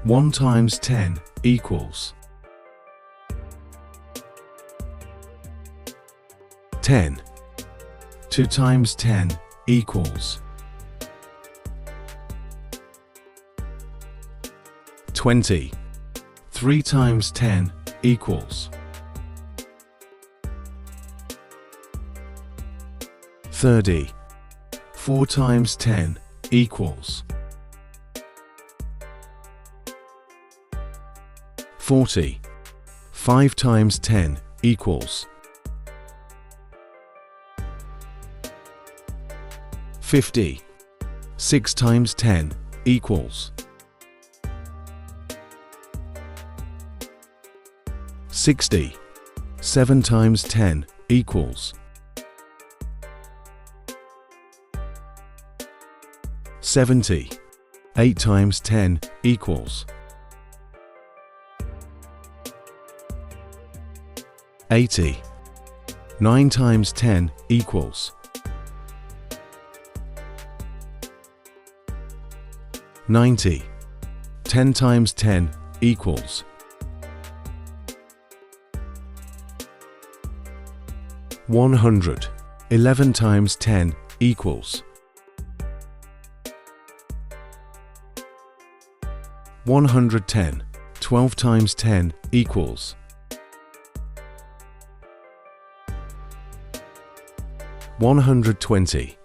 1 times 10 equals 10. 2 times 10 equals 20. 3 times 10 equals 30. 4 times 10 equals 40. 5 times 10 equals 50. 6 times 10 equals 60. 7 times 10 equals 70. 8 times 10 equals 80. 9 times 10 equals 90. 10 times 10 equals 100. 11 times 10 equals 110. 12 times 10 equals 120.